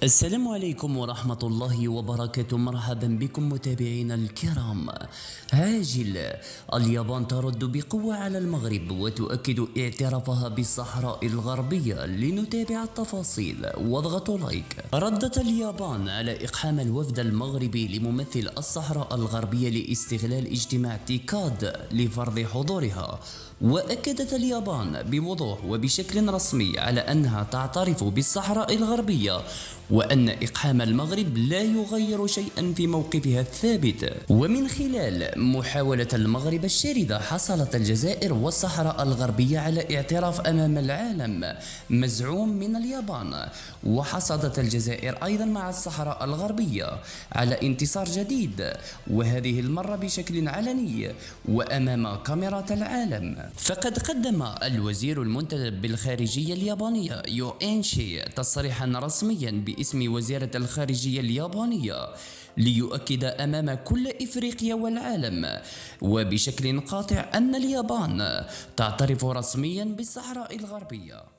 السلام عليكم ورحمة الله وبركاته. مرحبا بكم متابعينا الكرام. عاجل، اليابان ترد بقوة على المغرب وتؤكد اعترافها بالصحراء الغربية. لنتابع التفاصيل واضغطوا لايك. ردت اليابان على إقحام الوفد المغربي لممثل الصحراء الغربية لاستغلال اجتماع تيكاد لفرض حضورها. وأكدت اليابان بوضوح وبشكل رسمي على أنها تعترف بالصحراء الغربية، وأن إقحام المغرب لا يغير شيئا في موقفها الثابت. ومن خلال محاولة المغرب الشاردة، حصلت الجزائر والصحراء الغربية على اعتراف أمام العالم مزعوم من اليابان. وحصدت الجزائر أيضا مع الصحراء الغربية على انتصار جديد، وهذه المرة بشكل علني وأمام كاميرات العالم. فقد قدم الوزير المنتدب بالخارجية اليابانية يوئينشي تصريحا رسميا باسم وزارة الخارجية اليابانية ليؤكد أمام كل إفريقيا والعالم وبشكل قاطع أن اليابان تعترف رسميا بالصحراء الغربية.